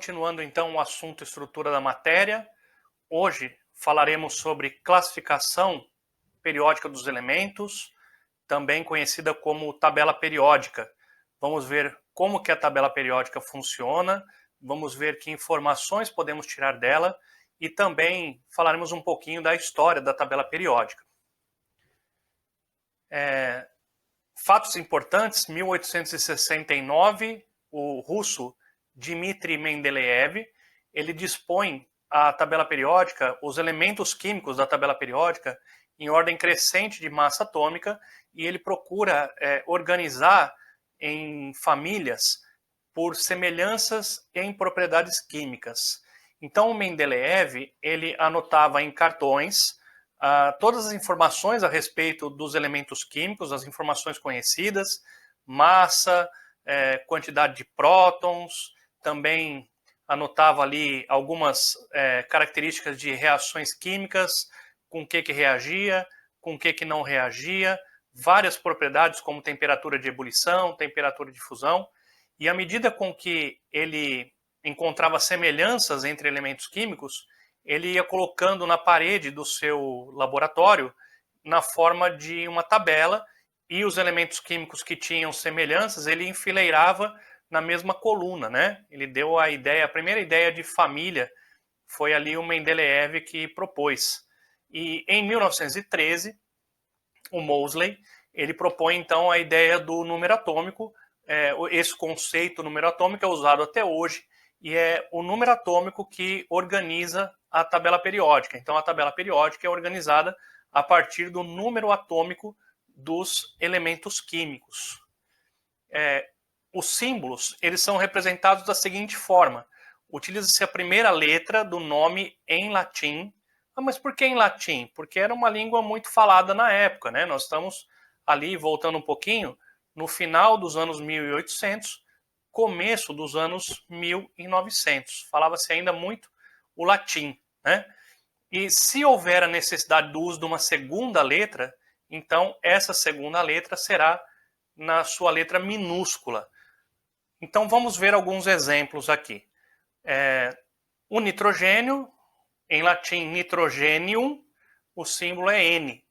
Continuando então o assunto estrutura da matéria, hoje falaremos sobre classificação periódica dos elementos, também conhecida como tabela periódica. Vamos ver como que a tabela periódica funciona, vamos ver que informações podemos tirar dela e também falaremos um pouquinho da história da tabela periódica. Fatos importantes: 1869, o russo Dmitri Mendeleev, ele dispõe a tabela periódica, os elementos químicos da tabela periódica, em ordem crescente de massa atômica, e ele procura organizar em famílias por semelhanças em propriedades químicas. Então, o Mendeleev, ele anotava em cartões todas as informações a respeito dos elementos químicos, as informações conhecidas, massa, quantidade de prótons, também anotava ali algumas características de reações químicas, com o que reagia, com o que não reagia, várias propriedades como temperatura de ebulição, temperatura de fusão, e à medida com que ele encontrava semelhanças entre elementos químicos, ele ia colocando na parede do seu laboratório na forma de uma tabela, e os elementos químicos que tinham semelhanças ele enfileirava na mesma coluna, né? Ele deu a primeira ideia de família foi ali o Mendeleev que propôs. E em 1913, o Moseley, ele propõe então a ideia do número atômico. Esse conceito número atômico é usado até hoje e é o número atômico que organiza a tabela periódica. Então a tabela periódica é organizada a partir do número atômico dos elementos químicos. Os símbolos, eles são representados da seguinte forma: utiliza-se a primeira letra do nome em latim. Mas por que em latim? Porque era uma língua muito falada na época, né? Nós estamos ali, voltando um pouquinho, no final dos anos 1800, começo dos anos 1900. Falava-se ainda muito o latim, né? E se houver a necessidade do uso de uma segunda letra, então essa segunda letra será na sua letra minúscula. Então vamos ver alguns exemplos aqui. O nitrogênio, em latim nitrogenium, o símbolo é N.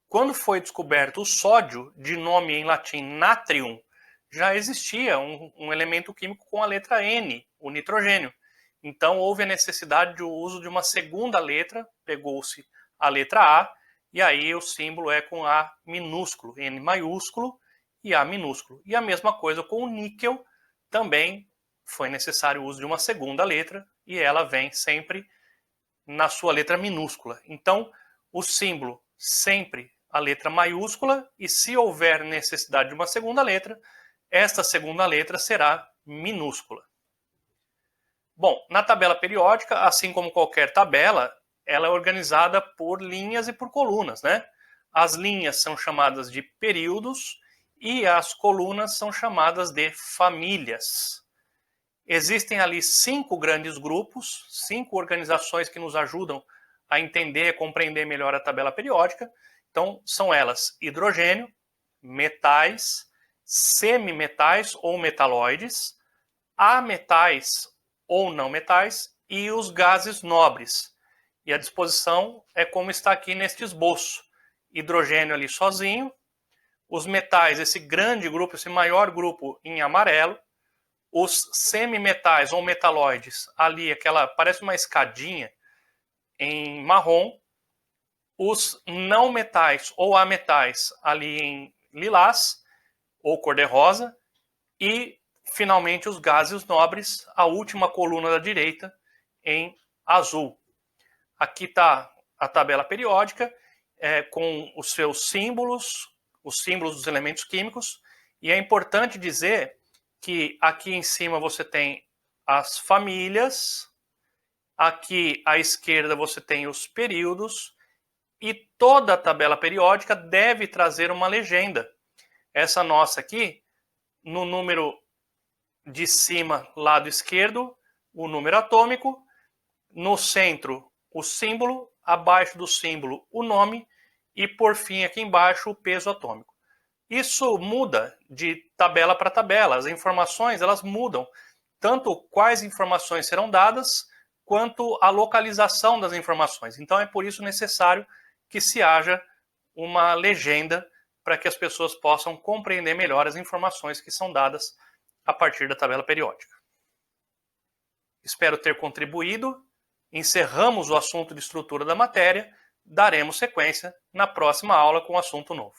Quando foi descoberto o sódio, de nome em latim natrium, já existia um elemento químico com a letra N, o nitrogênio. Então houve a necessidade do uso de uma segunda letra, pegou-se a letra A, e aí o símbolo é com A minúsculo, N maiúsculo e A minúsculo. E a mesma coisa com o níquel, também foi necessário o uso de uma segunda letra, e ela vem sempre na sua letra minúscula. Então, o símbolo sempre a letra maiúscula, e se houver necessidade de uma segunda letra, esta segunda letra será minúscula. Bom, na tabela periódica, assim como qualquer tabela, ela é organizada por linhas e por colunas, né? As linhas são chamadas de períodos e as colunas são chamadas de famílias. Existem ali 5 grandes grupos, 5 organizações que nos ajudam a entender e compreender melhor a tabela periódica. Então, são elas: hidrogênio, metais, semimetais ou metalóides, ametais ou não metais e os gases nobres. E a disposição é como está aqui neste esboço: hidrogênio ali sozinho, os metais, esse grande grupo, esse maior grupo em amarelo, os semimetais ou metalóides, ali aquela parece uma escadinha, em marrom, os não metais ou ametais ali em lilás ou cor-de-rosa, e finalmente os gases nobres, a última coluna da direita, em azul. Aqui está a tabela periódica com os seus símbolos, os símbolos dos elementos químicos, e é importante dizer que aqui em cima você tem as famílias, aqui à esquerda você tem os períodos, e toda a tabela periódica deve trazer uma legenda. Essa nossa aqui, no número de cima, lado esquerdo, o número atômico, no centro o símbolo, abaixo do símbolo o nome, e por fim aqui embaixo o peso atômico. Isso muda de tabela para tabela, as informações elas mudam tanto quais informações serão dadas, quanto a localização das informações. Então é por isso necessário que se haja uma legenda para que as pessoas possam compreender melhor as informações que são dadas a partir da tabela periódica. Espero ter contribuído. Encerramos o assunto de estrutura da matéria. Daremos sequência na próxima aula com um assunto novo.